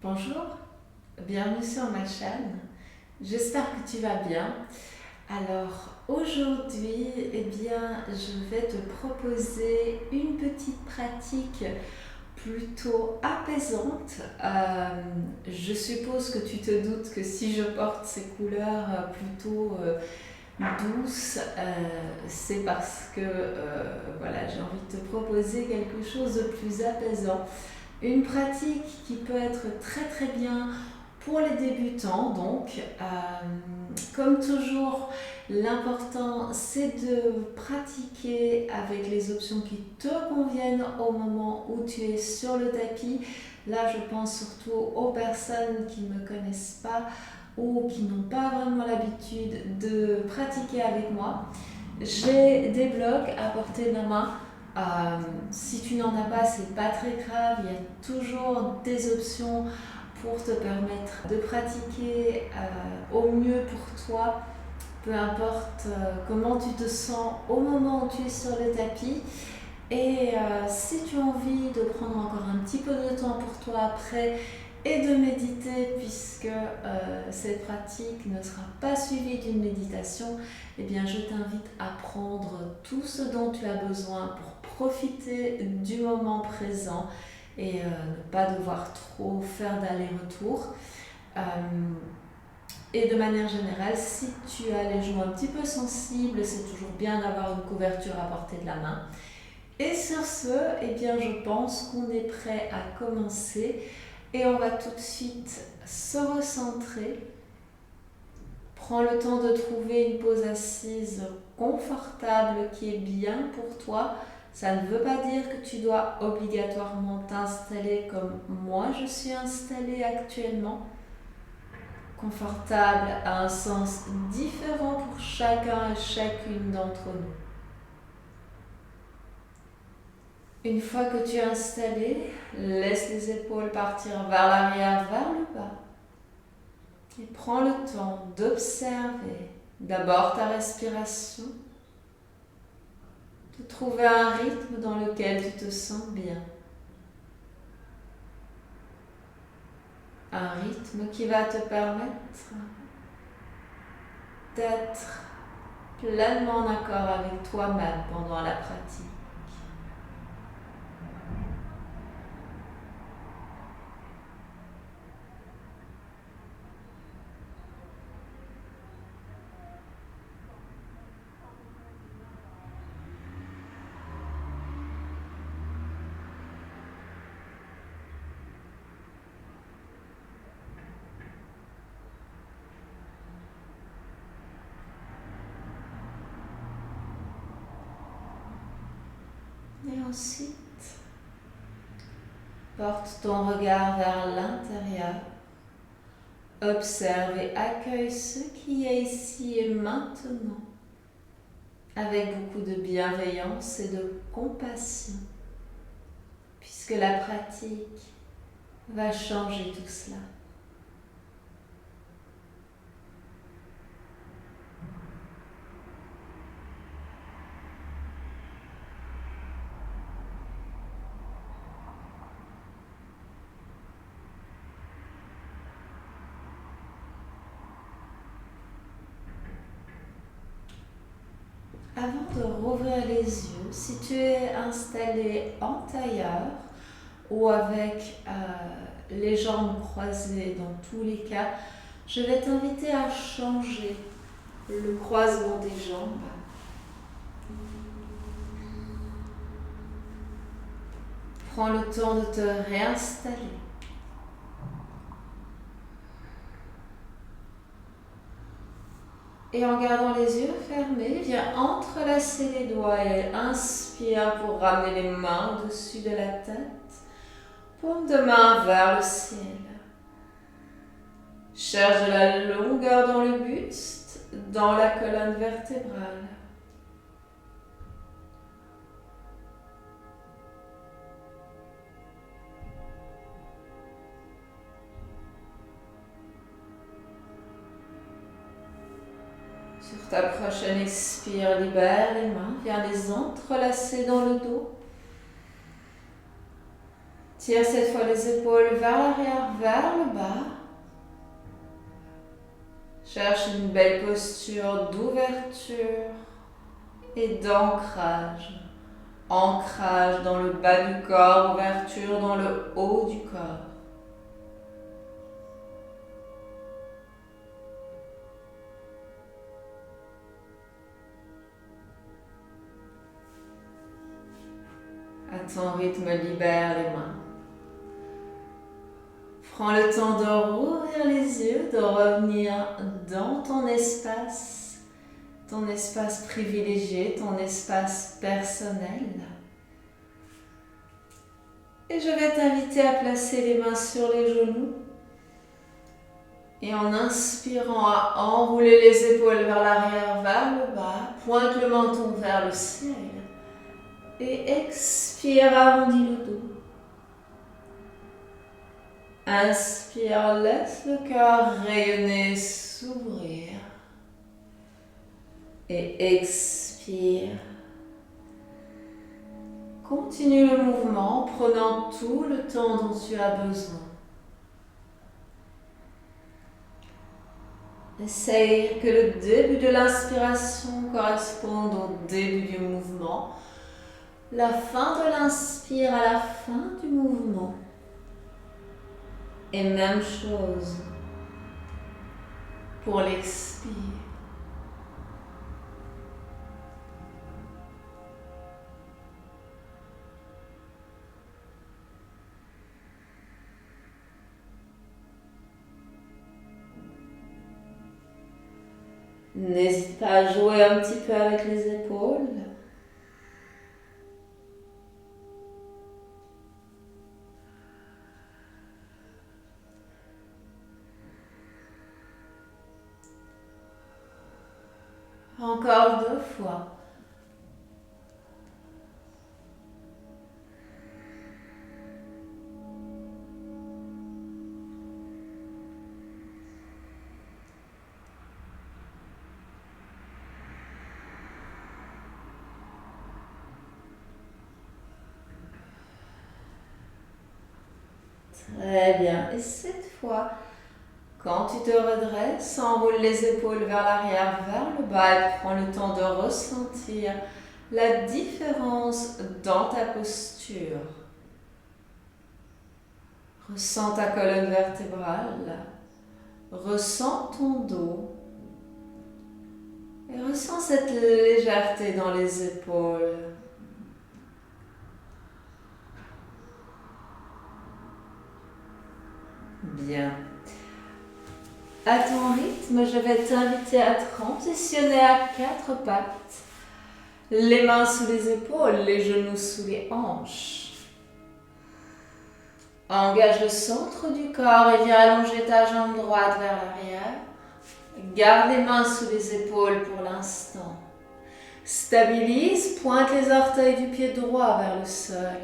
Bonjour, bienvenue sur ma chaîne. J'espère que tu vas bien. Alors aujourd'hui, je vais te proposer une petite pratique plutôt apaisante. Je suppose que tu te doutes que si je porte ces couleurs plutôt douces, c'est parce que voilà, j'ai envie de te proposer quelque chose de plus apaisant. Une pratique qui peut être très très bien pour les débutants. Donc, comme toujours, l'important c'est de pratiquer avec les options qui te conviennent au moment où tu es sur le tapis. Là, je pense surtout aux personnes qui ne me connaissent pas ou qui n'ont pas vraiment l'habitude de pratiquer avec moi. J'ai des blocs à portée de la main. Si tu n'en as pas, c'est pas très grave. Il y a toujours des options pour te permettre de pratiquer au mieux pour toi, peu importe comment tu te sens au moment où tu es sur le tapis. Et si tu as envie de prendre encore un petit peu de temps pour toi après et de méditer, puisque cette pratique ne sera pas suivie d'une méditation, eh bien je t'invite à prendre tout ce dont tu as besoin pour profiter du moment présent et ne pas devoir trop faire d'aller-retour. Et de manière générale, si tu as les genoux un petit peu sensibles, c'est toujours bien d'avoir une couverture à portée de la main. Et sur ce, je pense qu'on est prêt à commencer et on va tout de suite se recentrer. Prends le temps de trouver une pose assise confortable qui est bien pour toi. Ça ne veut pas dire que tu dois obligatoirement t'installer comme moi je suis installée actuellement. Confortable a un sens différent pour chacun et chacune d'entre nous. Une fois que tu es installé, laisse les épaules partir vers l'arrière, vers le bas. Et prends le temps d'observer d'abord ta respiration, de trouver un rythme dans lequel tu te sens bien. Un rythme qui va te permettre d'être pleinement en accord avec toi-même pendant la pratique. Et ensuite, porte ton regard vers l'intérieur. Observe et accueille ce qui est ici et maintenant, avec beaucoup de bienveillance et de compassion, puisque la pratique va changer tout cela. Avant de rouvrir les yeux, si tu es installé en tailleur ou avec les jambes croisées dans tous les cas, je vais t'inviter à changer le croisement des jambes. Prends le temps de te réinstaller. Et en gardant les yeux fermés, viens entrelacer les doigts et inspire pour ramener les mains au-dessus de la tête. Paume de main vers le ciel. Cherche de la longueur dans le buste, dans la colonne vertébrale. Sur ta prochaine expire, libère les mains, viens les entrelacer dans le dos. Tire cette fois les épaules vers l'arrière, vers le bas. Cherche une belle posture d'ouverture et d'ancrage. Ancrage dans le bas du corps, ouverture dans le haut du corps. À ton rythme, libère les mains. Prends le temps de rouvrir les yeux, de revenir dans ton espace privilégié, ton espace personnel. Et je vais t'inviter à placer les mains sur les genoux. Et en inspirant, à enrouler les épaules vers l'arrière, vers le bas, pointe le menton vers le ciel. Et expire, arrondis le dos. Inspire, laisse le cœur rayonner, s'ouvrir. Et expire. Continue le mouvement en prenant tout le temps dont tu as besoin. Essaye que le début de l'inspiration corresponde au début du mouvement. La fin de l'inspire à la fin du mouvement. Et même chose pour l'expire. N'hésite pas à jouer un petit peu avec les épaules. Encore 2 fois. Très bien. Et cette fois, quand tu te redresses, enroule les épaules vers l'arrière, vers le bas et prends le temps de ressentir la différence dans ta posture. Ressens ta colonne vertébrale, ressens ton dos et ressens cette légèreté dans les épaules. Bien. À ton rythme, je vais t'inviter à transitionner à 4 pattes. Les mains sous les épaules, les genoux sous les hanches. Engage le centre du corps et viens allonger ta jambe droite vers l'arrière. Garde les mains sous les épaules pour l'instant. Stabilise, pointe les orteils du pied droit vers le sol.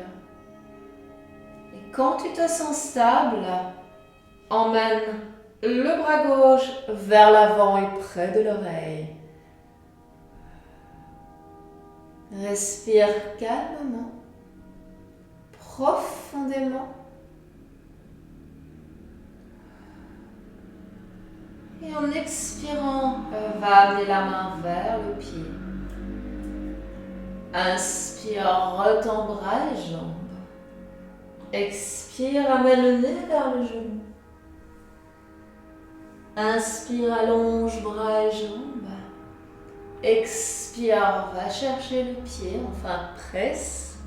Et quand tu te sens stable, emmène le bras gauche vers l'avant et près de l'oreille. Respire calmement, profondément. Et en expirant, va amener la main vers le pied. Inspire, retends bras et jambes. Expire, amène le nez vers le genou. Inspire, allonge bras et jambes. Expire, va chercher le pied, enfin presque.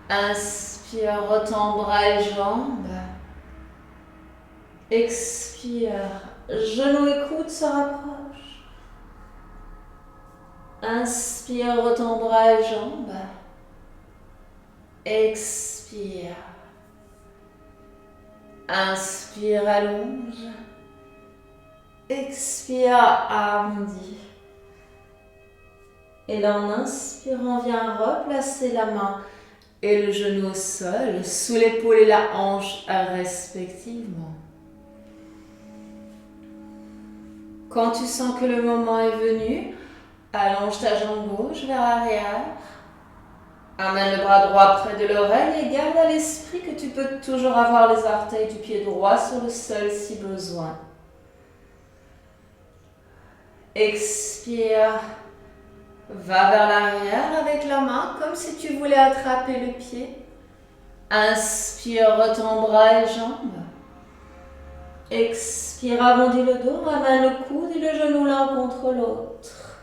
Inspire, retends bras et jambes. Expire, genou et coude se rapprochent. Inspire, retends bras et jambes. Expire. Inspire, allonge. Expire, arrondis. Et là, en inspirant, viens replacer la main et le genou au sol, sous l'épaule et la hanche respectivement. Quand tu sens que le moment est venu, allonge ta jambe gauche vers l'arrière. Amène le bras droit près de l'oreille et garde à l'esprit que tu peux toujours avoir les orteils du pied droit sur le sol si besoin. Expire. Va vers l'arrière avec la main comme si tu voulais attraper le pied. Inspire, retends bras et jambes. Expire, arrondis le dos, ramène le coude et le genou l'un contre l'autre.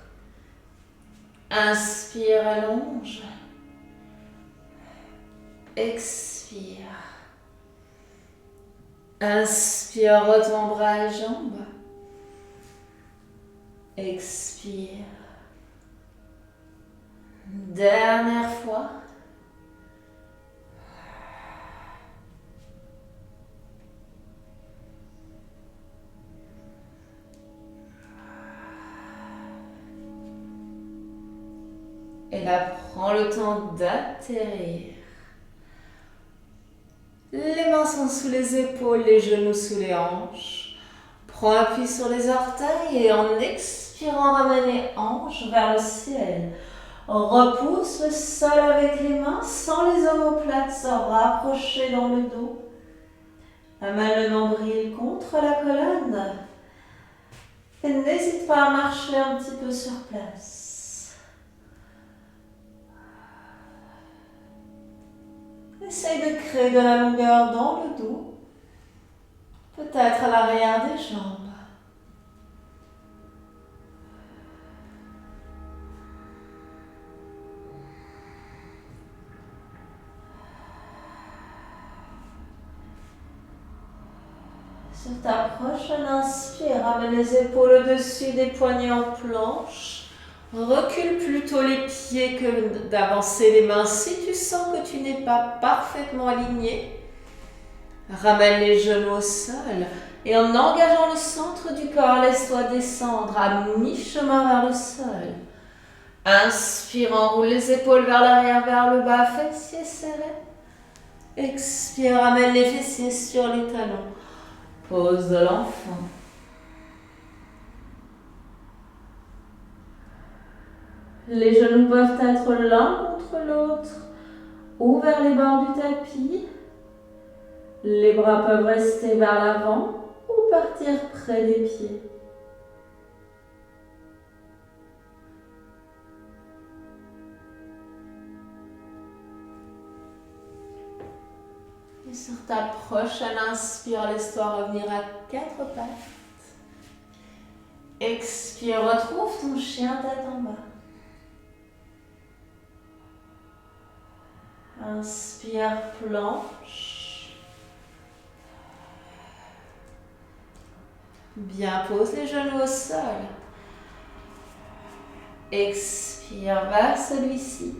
Inspire, allonge. Expire. Inspire, retends bras et jambes. Expire. Dernière fois. Et là, prends le temps d'atterrir. Les mains sont sous les épaules, les genoux sous les hanches. Prends appui sur les orteils et en expirant, ramène les hanches vers le ciel. Repousse le sol avec les mains sans les omoplates se rapprocher dans le dos. Amène le nombril contre la colonne. Et n'hésite pas à marcher un petit peu sur place. Essaye de créer de la longueur dans le dos, peut-être à l'arrière des jambes. Sur ta prochaine inspire, ramène les épaules au-dessus des poignets en planche. Recule plutôt les pieds que d'avancer les mains si tu sens que tu n'es pas parfaitement aligné. Ramène les genoux au sol et en engageant le centre du corps, laisse-toi descendre à mi-chemin vers le sol. Inspire, enroule les épaules vers l'arrière, vers le bas, fessiers serrés. Expire, ramène les fessiers sur les talons. Pose de l'enfant. Les genoux peuvent être l'un contre l'autre ou vers les bords du tapis. Les bras peuvent rester vers l'avant ou partir près des pieds. Et sur ta prochaine inspire, laisse-toi revenir à 4 pattes. Expire, retrouve ton chien tête en bas. Inspire, planche. Bien, pose les genoux au sol. Expire vers celui-ci.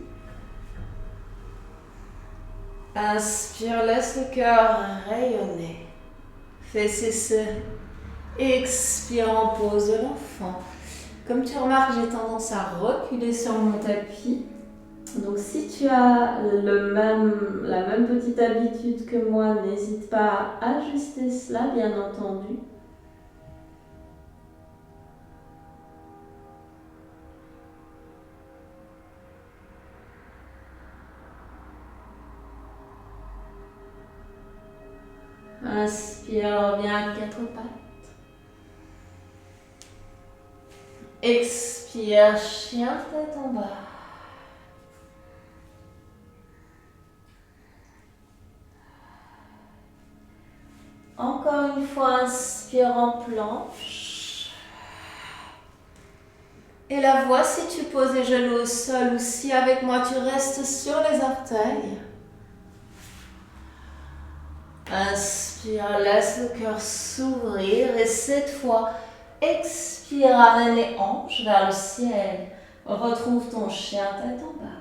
Inspire, laisse le cœur rayonner. Fessiers serrés. Expire en pose de l'enfant. Comme tu remarques, j'ai tendance à reculer sur mon tapis. Donc si tu as la même petite habitude que moi, n'hésite pas à ajuster cela, bien entendu. Inspire, reviens à 4 pattes. Expire, chien tête en bas. Encore une fois, inspire en planche. Et la voix, si tu poses les genoux au sol ou si avec moi tu restes sur les orteils. Inspire, laisse le cœur s'ouvrir et cette fois, expire, ramène les hanches vers le ciel. Retrouve ton chien tête en bas.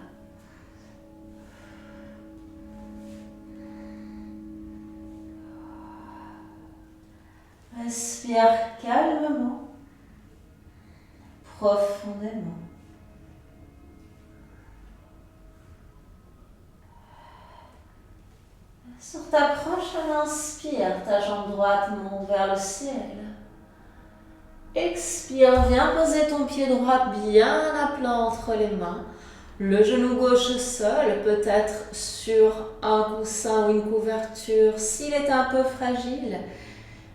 Respire calmement, profondément. Sur ta prochaine inspire, ta jambe droite monte vers le ciel. Expire, viens poser ton pied droit bien à plat entre les mains. Le genou gauche au sol, peut-être sur un coussin ou une couverture. S'il est un peu fragile,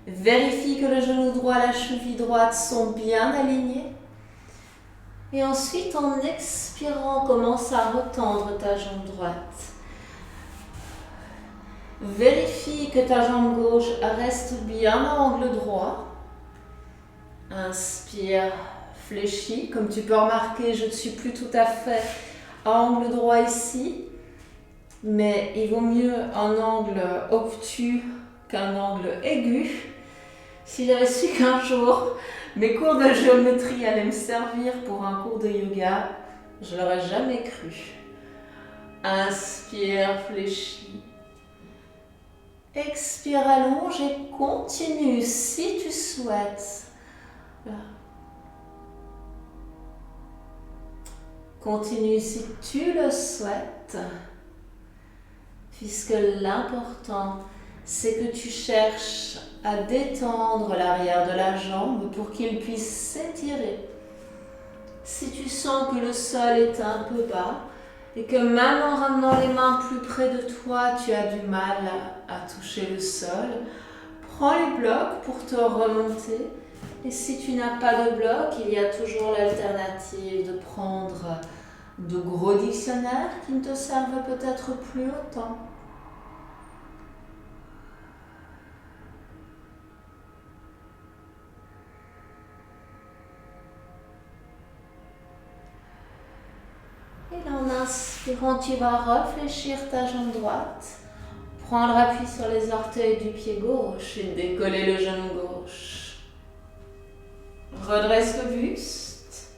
vérifie que le genou droit et la cheville droite sont bien alignés. Et ensuite, en expirant, commence à retendre ta jambe droite. Vérifie que ta jambe gauche reste bien à angle droit. Inspire, fléchis. Comme tu peux remarquer, je ne suis plus tout à fait à angle droit ici. Mais il vaut mieux un angle obtus qu'un angle aigu. Si j'avais su qu'un jour, mes cours de géométrie allaient me servir pour un cours de yoga, je l'aurais jamais cru. Inspire, fléchis. Expire, allonge et continue si tu souhaites. Là. Continue si tu le souhaites, puisque l'important, c'est que tu cherches à détendre l'arrière de la jambe pour qu'il puisse s'étirer. Si tu sens que le sol est un peu bas et que même en ramenant les mains plus près de toi, tu as du mal à toucher le sol, prends les blocs pour te remonter. Et si tu n'as pas de bloc, il y a toujours l'alternative de prendre de gros dictionnaires qui ne te servent peut-être plus autant. Et là, en inspirant, tu vas réfléchir ta jambe droite, prendre appui sur les orteils du pied gauche et décoller le genou gauche. Redresse le buste,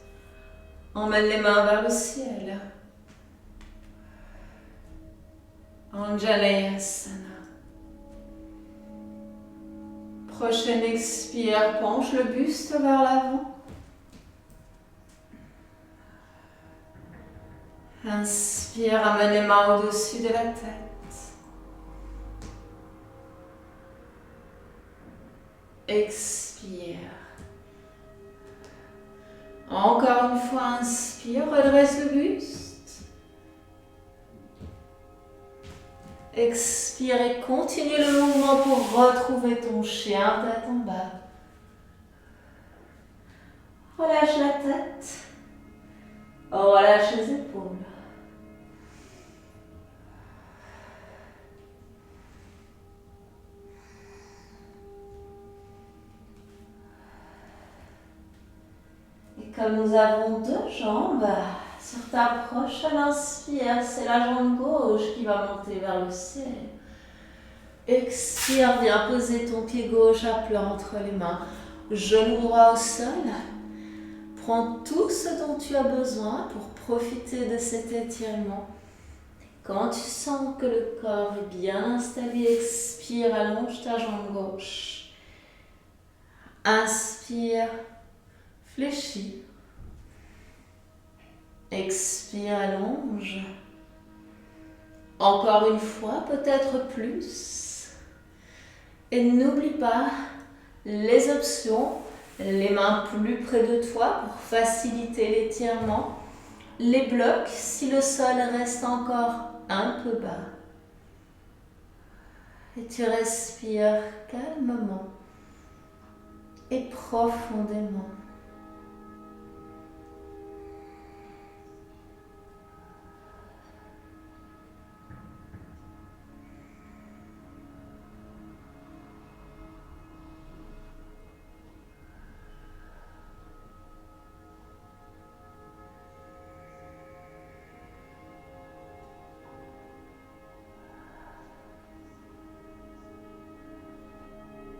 emmène les mains vers le ciel. Anjaneyasana. Prochaine expire, penche le buste vers l'avant. Inspire, amène les mains au-dessus de la tête. Expire. Encore une fois, inspire, redresse le buste. Expire et continue le mouvement pour retrouver ton chien tête en bas. Relâche la tête. Relâche les épaules. Et comme nous avons deux jambes, sur ta prochaine inspire, c'est la jambe gauche qui va monter vers le ciel. Expire, viens poser ton pied gauche à plat entre les mains. Genou droit au sol. Prends tout ce dont tu as besoin pour profiter de cet étirement. Quand tu sens que le corps est bien installé, expire, allonge ta jambe gauche. Inspire, fléchis. Expire, allonge. Encore une fois, peut-être plus. Et n'oublie pas les options, les mains plus près de toi pour faciliter l'étirement. Les blocs si le sol reste encore un peu bas. Et tu respires calmement et profondément.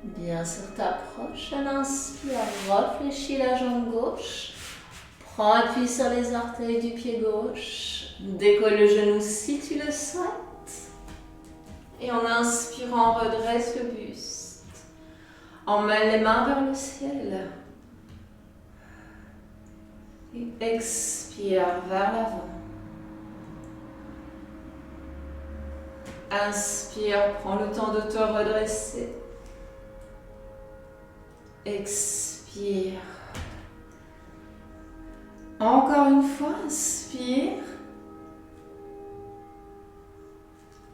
Bien, sur ta prochaine inspire, réfléchis la jambe gauche. Prends appui sur les orteils du pied gauche. Décolle le genou si tu le souhaites. Et en inspirant, redresse le buste. Emmène les mains vers le ciel. Et expire vers l'avant. Inspire, prends le temps de te redresser. Expire. Encore une fois, inspire.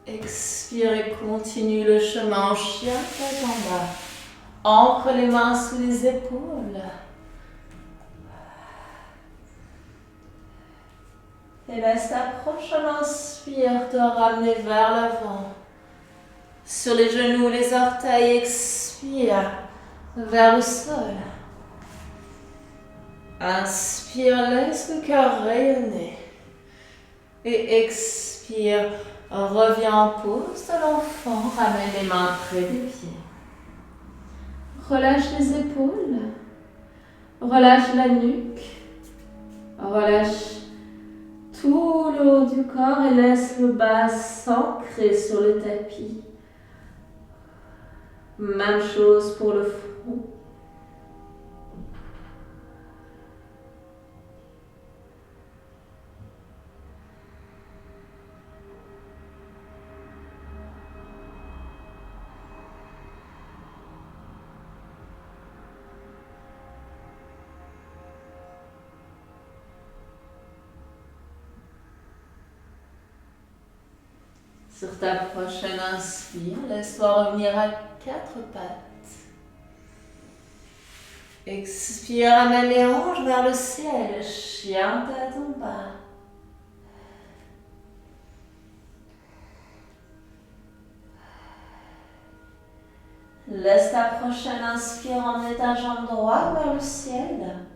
Expire et continue le chemin en chien, tête en bas. Ancre les mains sous les épaules. Et laisse ta prochaine inspire te ramener vers l'avant. Sur les genoux, les orteils, expire vers le sol. Inspire, laisse le cœur rayonner. Et expire, reviens en pose de l'enfant, ramène les mains près des pieds. Relâche les épaules, relâche la nuque, relâche tout le haut du corps et laisse le bas s'ancrer sur le tapis. Même chose pour le front. Sur ta prochaine inspire, laisse-toi revenir à 4 pattes. Expire, amène les hanches vers le ciel, chien tête en bas. Laisse ta prochaine inspire emmener ta jambe droite vers le ciel.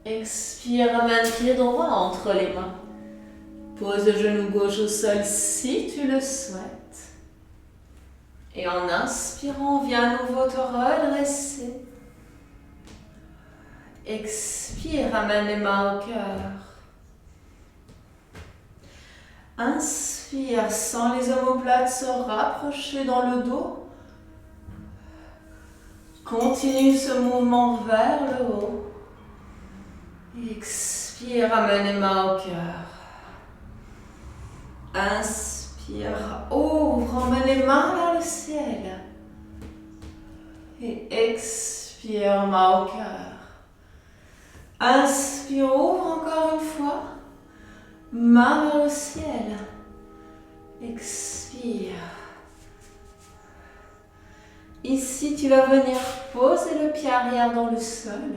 Expire, amène pied droit entre les mains. Pose le genou gauche au sol si tu le souhaites. Et en inspirant, viens à nouveau te redresser. Expire, ramène les mains au cœur. Inspire, sens les omoplates se rapprocher dans le dos. Continue ce mouvement vers le haut. Expire, ramène les mains au cœur. Inspire, ouvre, emmène les mains vers le ciel. Et expire, main au cœur. Inspire, ouvre encore une fois. Main vers le ciel. Expire. Ici, tu vas venir poser le pied arrière dans le sol.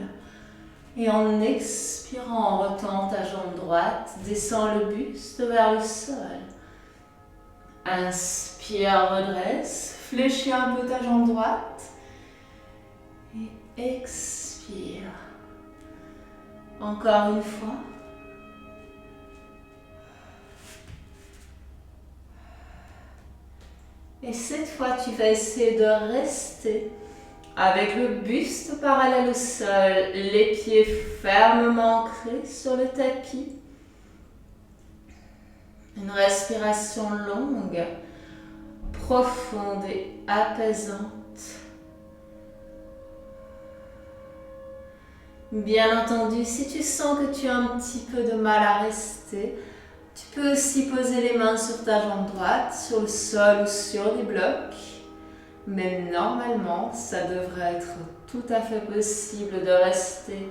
Et en expirant, retends ta jambe droite, descends le buste vers le sol. Inspire, redresse, fléchis un peu ta jambe droite. Et expire. Encore une fois. Et cette fois, tu vas essayer de rester avec le buste parallèle au sol, les pieds fermement ancrés sur le tapis. Une respiration longue, profonde et apaisante. Bien entendu, si tu sens que tu as un petit peu de mal à rester, tu peux aussi poser les mains sur ta jambe droite, sur le sol ou sur des blocs. Mais normalement, ça devrait être tout à fait possible de rester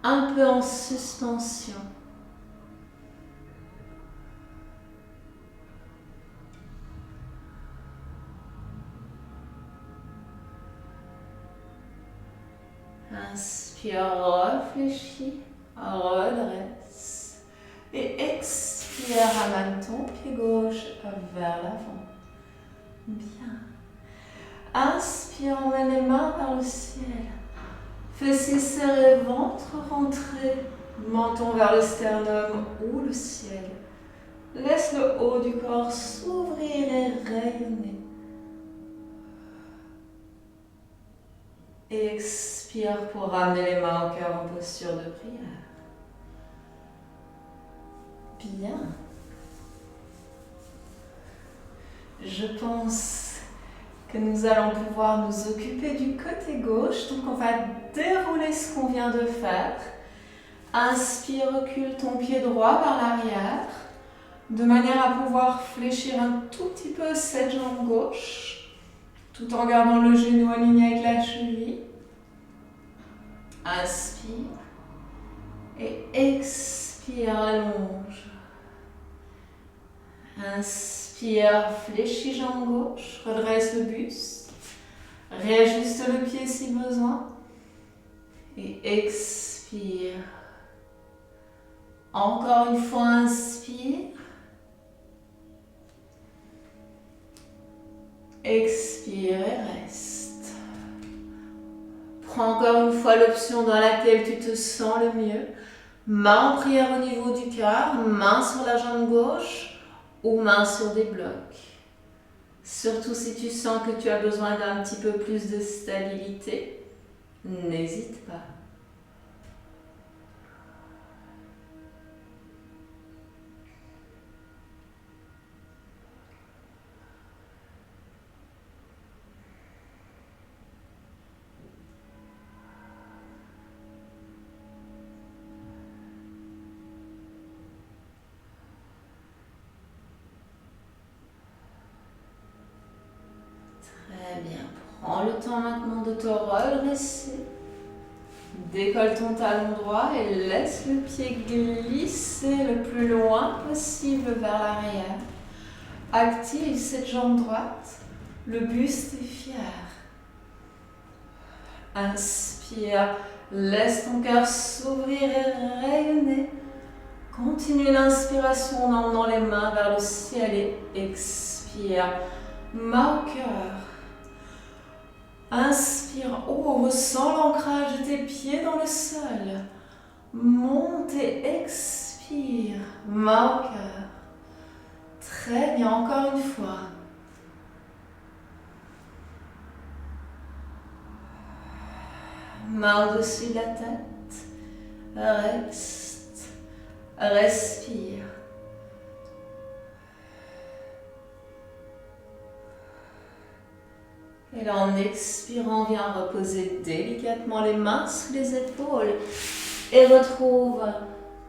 un peu en suspension. Inspire, réfléchis, redresse. Et expire, ramène ton pied gauche vers l'avant. Bien. Inspire, emmène les mains vers le ciel. Fessiers serrés, ventre rentré, menton vers le sternum ou le ciel. Laisse le haut du corps s'ouvrir et rayonner. Et expire pour ramener les mains au cœur en posture de prière. Bien. Je pense que nous allons pouvoir nous occuper du côté gauche. Donc on va dérouler ce qu'on vient de faire. Inspire, recule ton pied droit vers l'arrière, de manière à pouvoir fléchir un tout petit peu cette jambe gauche, tout en gardant le genou aligné avec la cheville. Inspire et expire, allonge. Inspire, fléchis jambe gauche, redresse le buste, réajuste le pied si besoin. Et expire. Encore une fois, inspire. Expire et reste. Prends encore une fois l'option dans laquelle tu te sens le mieux. Main en prière au niveau du cœur, main sur la jambe gauche ou main sur des blocs. Surtout si tu sens que tu as besoin d'un petit peu plus de stabilité, n'hésite pas. Très bien. Prends le temps maintenant de te redresser. Décolle ton talon droit et laisse le pied glisser le plus loin possible vers l'arrière. Active cette jambe droite. Le buste est fier. Inspire. Laisse ton cœur s'ouvrir et rayonner. Continue l'inspiration en emmenant les mains vers le ciel et expire. Main au cœur. Inspire, ressens l'ancrage de tes pieds dans le sol. Monte et expire. Main au cœur. Très bien, encore une fois. Main au-dessus de la tête. Reste. Respire. Et là, en expirant, viens reposer délicatement les mains sous les épaules et retrouve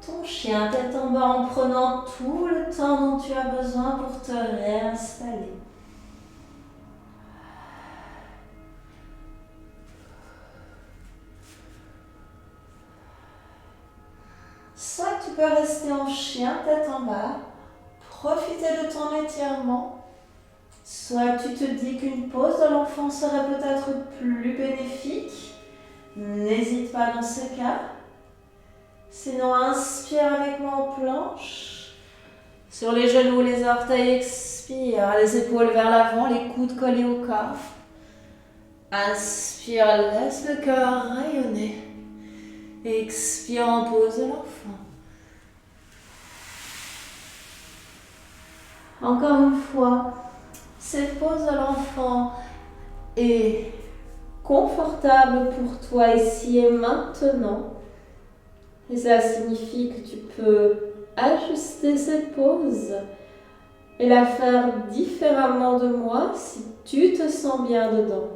ton chien tête en bas en prenant tout le temps dont tu as besoin pour te réinstaller. Soit tu peux rester en chien tête en bas, profiter de ton étirement. Soit tu te dis qu'une pause de l'enfant serait peut-être plus bénéfique. N'hésite pas dans ce cas. Sinon, inspire avec moi en planche. Sur les genoux, les orteils, expire. Les épaules vers l'avant, les coudes collés au corps. Inspire, laisse le cœur rayonner. Expire en pause de l'enfant. Encore une fois. Cette pose de l'enfant est confortable pour toi ici et maintenant. Et ça signifie que tu peux ajuster cette pose et la faire différemment de moi si tu te sens bien dedans.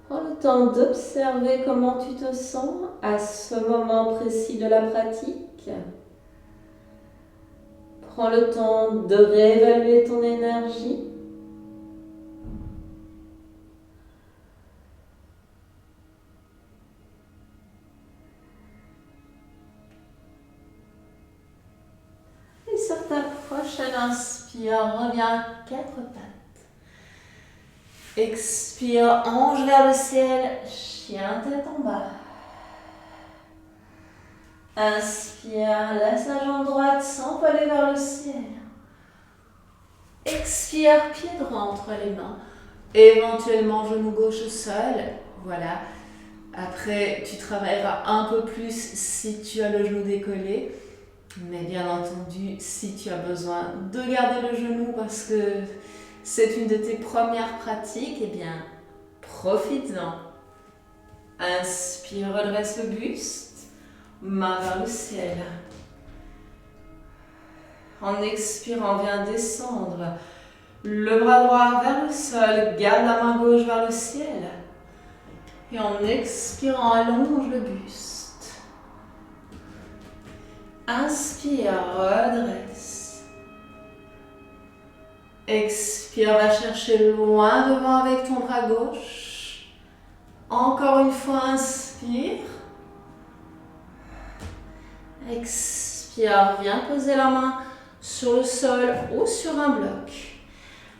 Prends le temps d'observer comment tu te sens à ce moment précis de la pratique. Prends le temps de réévaluer ton énergie. Et sur ta prochaine inspire, reviens à quatre pattes. Expire, ange vers le ciel, chien tête en bas. Inspire, laisse la jambe droite s'envoler vers le ciel. Expire, pied droit entre les mains. Éventuellement, genou gauche au sol. Voilà. Après, tu travailleras un peu plus si tu as le genou décollé. Mais bien entendu, si tu as besoin de garder le genou parce que c'est une de tes premières pratiques, eh bien, profites-en. Inspire, redresse le buste, main vers le ciel. En expirant, viens descendre Le bras droit vers le sol, garde la main gauche vers le ciel. Et en expirant, allonge le buste. Inspire, redresse. Expire, va chercher loin devant avec ton bras gauche. Encore une fois, inspire. Expire, viens poser la main sur le sol ou sur un bloc.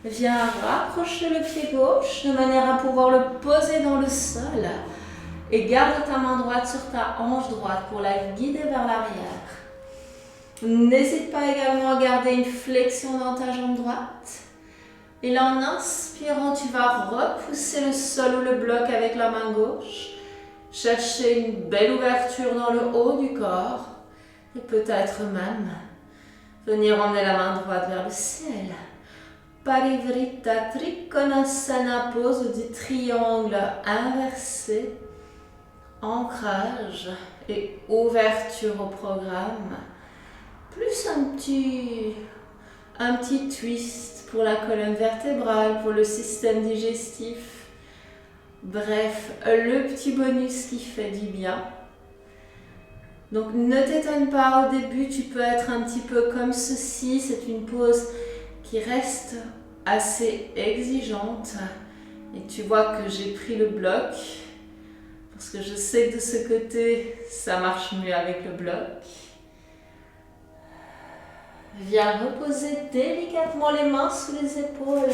Viens rapprocher le pied gauche de manière à pouvoir le poser dans le sol. Et garde ta main droite sur ta hanche droite pour la guider vers l'arrière. N'hésite pas également à garder une flexion dans ta jambe droite. Et là, en inspirant, tu vas repousser le sol ou le bloc avec la main gauche. Chercher une belle ouverture dans le haut du corps. Et peut-être même venir emmener la main droite vers le ciel. Parivrtta Trikonasana, pose du triangle inversé. Ancrage et ouverture au programme. Plus un petit twist pour la colonne vertébrale, pour le système digestif. Bref, le petit bonus qui fait du bien. Donc ne t'étonne pas, au début tu peux être un petit peu comme ceci. C'est une pose qui reste assez exigeante. Et tu vois que j'ai pris le bloc. Parce que je sais que de ce côté, ça marche mieux avec le bloc. Viens reposer délicatement les mains sous les épaules.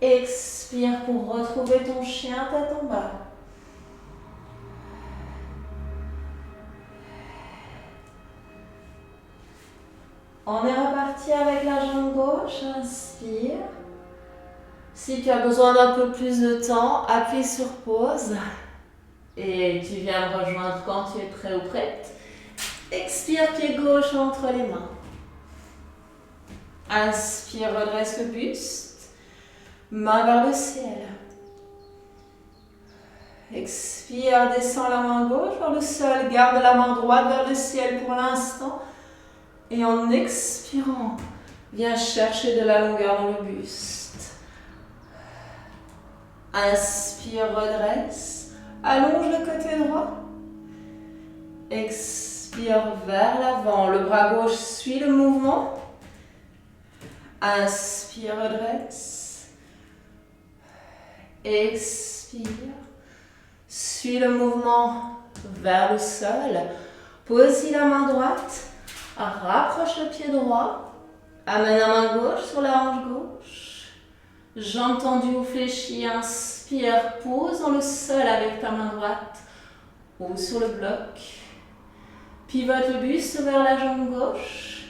Expire pour retrouver ton chien tête en bas. On est reparti avec la jambe gauche. Inspire. Si tu as besoin d'un peu plus de temps, appuie sur pause. Et tu viens me rejoindre quand tu es prêt ou prête. Expire, pied gauche entre les mains. Inspire, redresse le buste. Main vers le ciel. Expire, descends la main gauche vers le sol. Garde la main droite vers le ciel pour l'instant. Et en expirant, viens chercher de la longueur dans le buste. Inspire, redresse. Allonge le côté droit. Expire vers l'avant. Le bras gauche suit le mouvement. Inspire, redresse. Expire. Suis le mouvement vers le sol. Pose la main droite. Rapproche le pied droit. Amène la main gauche sur la hanche gauche. Jambe tendue ou fléchie. Inspire, pose dans le sol avec ta main droite ou sur le bloc. Pivote le buste vers la jambe gauche.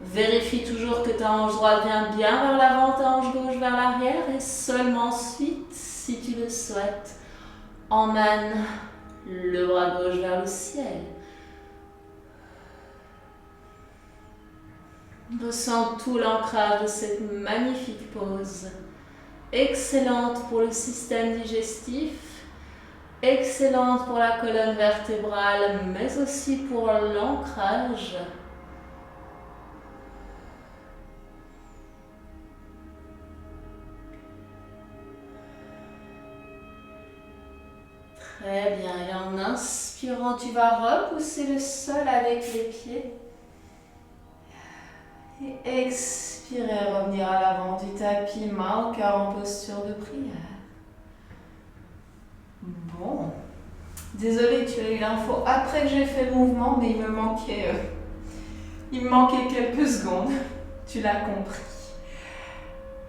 Vérifie toujours que ta hanche droite vient bien vers l'avant, ta hanche gauche vers l'arrière et seulement ensuite, si tu le souhaites, emmène le bras gauche vers le ciel. Ressens tout l'ancrage de cette magnifique pose. Excellente pour le système digestif, excellente pour la colonne vertébrale, mais aussi pour l'ancrage. Très bien, et en inspirant, tu vas repousser le sol avec les pieds. Et expirer, revenir à l'avant du tapis, main au cœur en posture de prière. Bon, désolée, tu as eu l'info après que j'ai fait le mouvement, mais il me manquait quelques secondes. Tu l'as compris.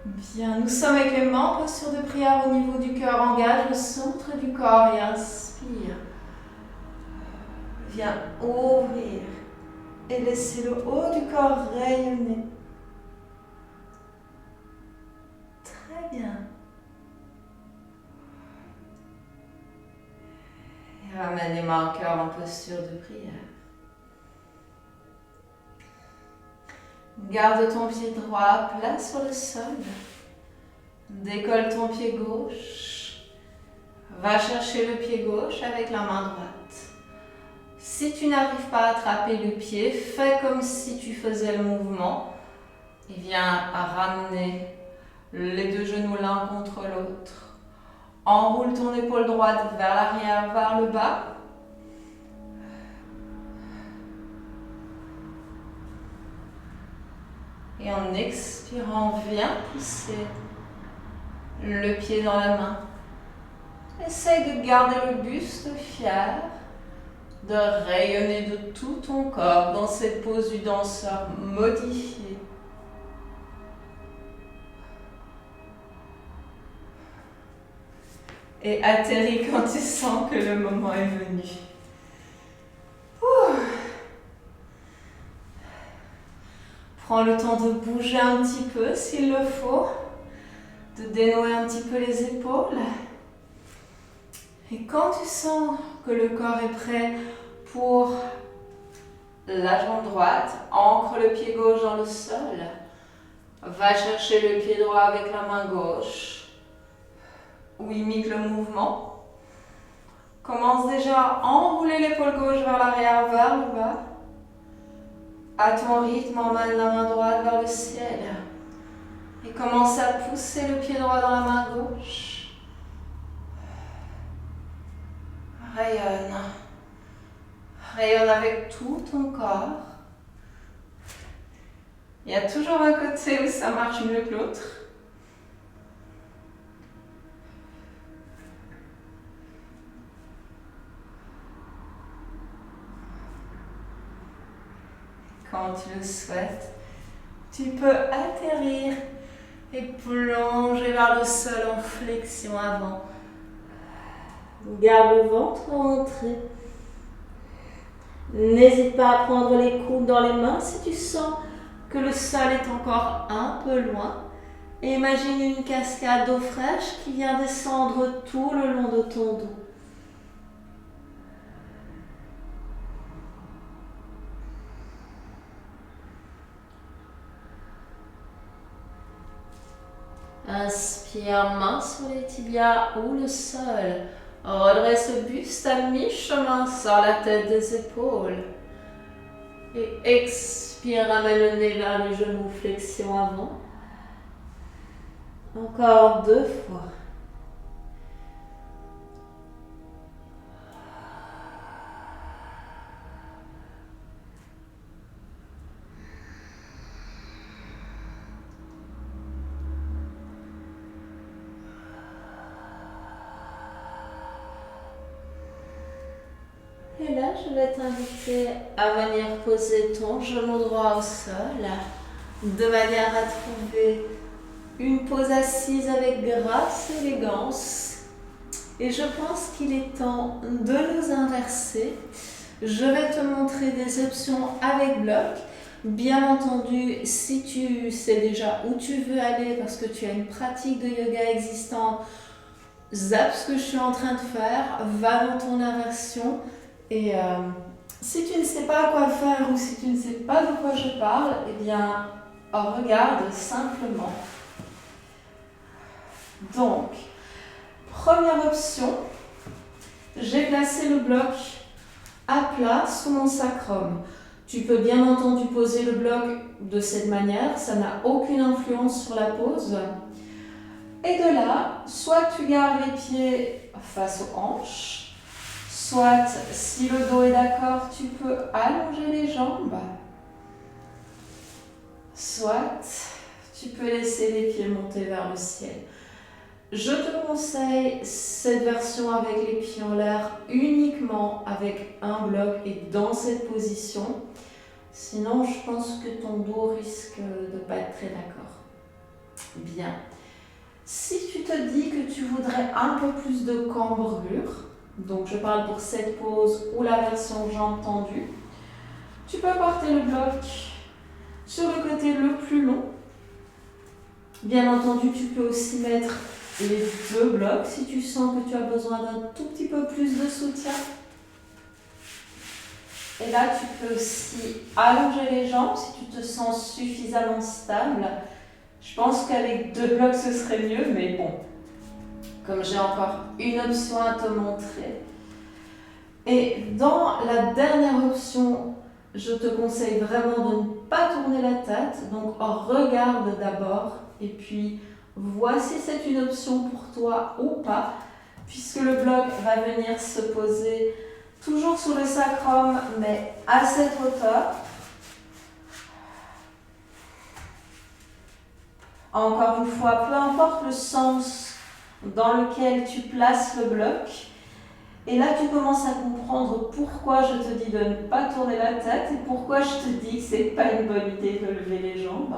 Bien, nous sommes avec les mains en posture de prière au niveau du cœur. Engage le centre du corps et inspire. Viens ouvrir et laisser le haut du corps rayonner. Très bien. Et ramène les mains au cœur en posture de prière. Garde ton pied droit plat sur le sol. Décolle ton pied gauche. Va chercher le pied gauche avec la main droite. Si tu n'arrives pas à attraper le pied, fais comme si tu faisais le mouvement. Et viens ramener les deux genoux l'un contre l'autre. Enroule ton épaule droite vers l'arrière, vers le bas. Et en expirant, viens pousser le pied dans la main. Essaye de garder le buste fier, de rayonner de tout ton corps dans cette pose du danseur modifiée. Et atterris quand tu sens que le moment est venu. Ouh. Prends le temps de bouger un petit peu s'il le faut, de dénouer un petit peu les épaules. Et quand tu sens que le corps est prêt pour la jambe droite, ancre le pied gauche dans le sol. Va chercher le pied droit avec la main gauche. Ou imite le mouvement. Commence déjà à enrouler l'épaule gauche vers l'arrière, vers le bas. À ton rythme, emmène la main droite vers le ciel. Et commence à pousser le pied droit dans la main gauche. Rayonne. Rayonne avec tout ton corps. Il y a toujours un côté où ça marche mieux que l'autre. Quand tu le souhaites, tu peux atterrir et plonger vers le sol en flexion avant. Garde le ventre rentré. N'hésite pas à prendre les coudes dans les mains si tu sens que le sol est encore un peu loin. Et imagine une cascade d'eau fraîche qui vient descendre tout le long de ton dos. Inspire, main sur les tibias ou le sol. Redresse le buste à mi-chemin, sors la tête des épaules. Et expire, ramène le nez vers les genoux, flexion avant. Encore 2 fois. Et là, je vais t'inviter à venir poser ton genou droit au sol, de manière à trouver une pose assise avec grâce et élégance. Et je pense qu'il est temps de nous inverser. Je vais te montrer des options avec bloc. Bien entendu, si tu sais déjà où tu veux aller parce que tu as une pratique de yoga existante, zappe ce que je suis en train de faire, va dans ton inversion. Et si tu ne sais pas quoi faire ou si tu ne sais pas de quoi je parle, eh bien, regarde simplement. Donc, première option, j'ai placé le bloc à plat sous mon sacrum. Tu peux bien entendu poser le bloc de cette manière, ça n'a aucune influence sur la pose. Et de là, soit tu gardes les pieds face aux hanches, soit si le dos est d'accord, tu peux allonger les jambes, soit tu peux laisser les pieds monter vers le ciel. Je te conseille cette version avec les pieds en l'air uniquement avec un bloc et dans cette position. Sinon, je pense que ton dos risque de ne pas être très d'accord. Bien. Si tu te dis que tu voudrais un peu plus de cambrure, donc je parle pour cette pose ou la version jambes tendues, tu peux porter le bloc sur le côté le plus long. Bien entendu, tu peux aussi mettre les 2 blocs si tu sens que tu as besoin d'un tout petit peu plus de soutien. Et là, tu peux aussi allonger les jambes si tu te sens suffisamment stable. Je pense qu'avec 2 blocs, ce serait mieux, mais bon, comme j'ai encore une option à te montrer. Et dans la dernière option, je te conseille vraiment de ne pas tourner la tête, donc regarde d'abord et puis vois si c'est une option pour toi ou pas, puisque le bloc va venir se poser toujours sous le sacrum, mais à cette hauteur. Encore une fois, peu importe le sens dans lequel tu places le bloc, et là tu commences à comprendre pourquoi je te dis de ne pas tourner la tête et pourquoi je te dis que c'est pas une bonne idée de lever les jambes.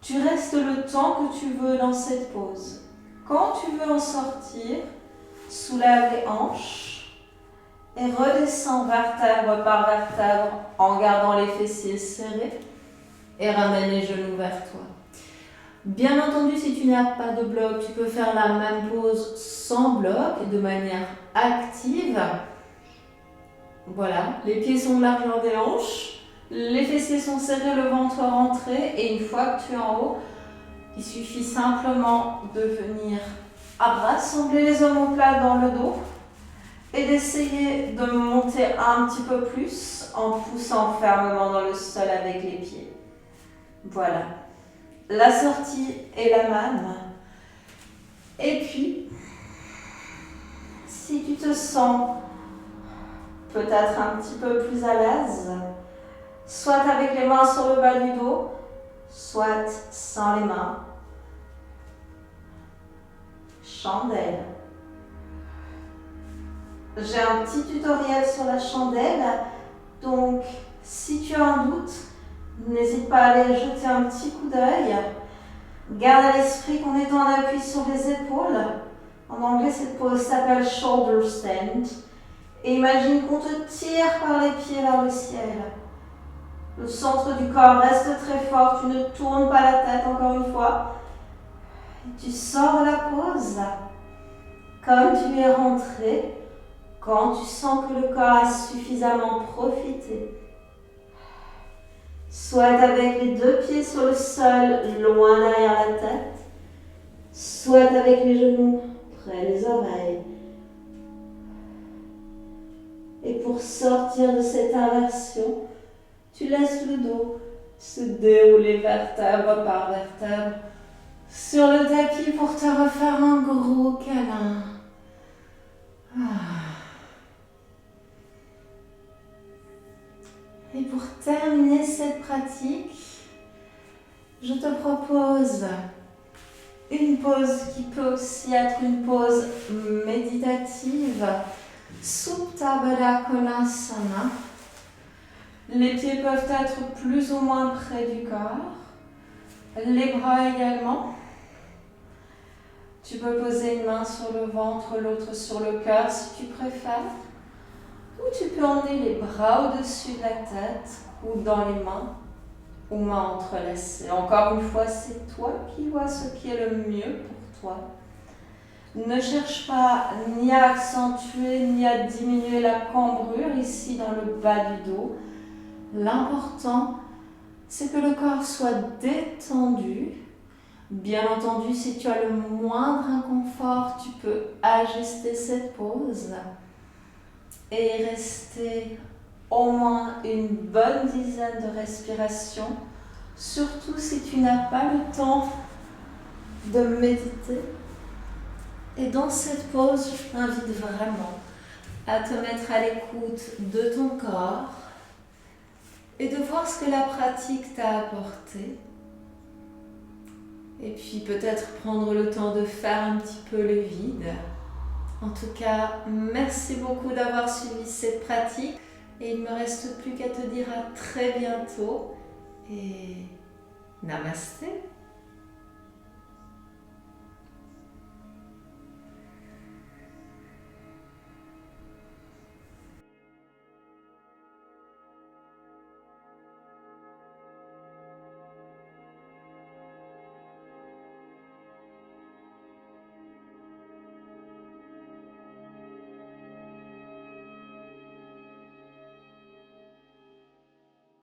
Tu restes le temps que tu veux dans cette pose. Quand tu veux en sortir, soulève les hanches et redescends vertèbre par vertèbre en gardant les fessiers serrés et ramène les genoux vers toi. Bien entendu, si tu n'as pas de bloc, tu peux faire la même pose sans bloc et de manière active. Voilà, les pieds sont de largeur des hanches, les fessiers sont serrés, le ventre rentré et une fois que tu es en haut, il suffit simplement de venir rassembler les omoplates dans le dos et d'essayer de monter un petit peu plus en poussant fermement dans le sol avec les pieds. Voilà. La sortie et la manne. Et puis, si tu te sens peut-être un petit peu plus à l'aise, soit avec les mains sur le bas du dos, soit sans les mains. Chandelle. J'ai un petit tutoriel sur la chandelle, donc si tu as un doute, n'hésite pas à aller jeter un petit coup d'œil. Garde à l'esprit qu'on est en appui sur les épaules. En anglais, cette pose s'appelle shoulder stand. Et imagine qu'on te tire par les pieds vers le ciel. Le centre du corps reste très fort, tu ne tournes pas la tête encore une fois. Et tu sors de la pose comme tu es rentré quand tu sens que le corps a suffisamment profité. Soit avec les deux pieds sur le sol, loin derrière la tête, soit avec les genoux près des oreilles. Et pour sortir de cette inversion, tu laisses le dos se dérouler vertèbre par vertèbre sur le tapis pour te refaire un gros câlin. Et pour terminer cette pratique, je te propose une pause qui peut aussi être une pause méditative, Supta Baddha Konasana. Les pieds peuvent être plus ou moins près du corps, les bras également. Tu peux poser une main sur le ventre, l'autre sur le cœur si tu préfères. Ou tu peux emmener les bras au-dessus de la tête ou dans les mains ou mains entrelacées. Encore une fois, c'est toi qui vois ce qui est le mieux pour toi. Ne cherche pas ni à accentuer ni à diminuer la cambrure ici dans le bas du dos. L'important, c'est que le corps soit détendu. Bien entendu, si tu as le moindre inconfort, tu peux ajuster cette pose et rester au moins une bonne dizaine de respirations, surtout si tu n'as pas le temps de méditer. Et dans cette pause, je t'invite vraiment à te mettre à l'écoute de ton corps et de voir ce que la pratique t'a apporté. Et puis peut-être prendre le temps de faire un petit peu le vide. En tout cas, merci beaucoup d'avoir suivi cette pratique. Et il ne me reste plus qu'à te dire à très bientôt. Et namasté.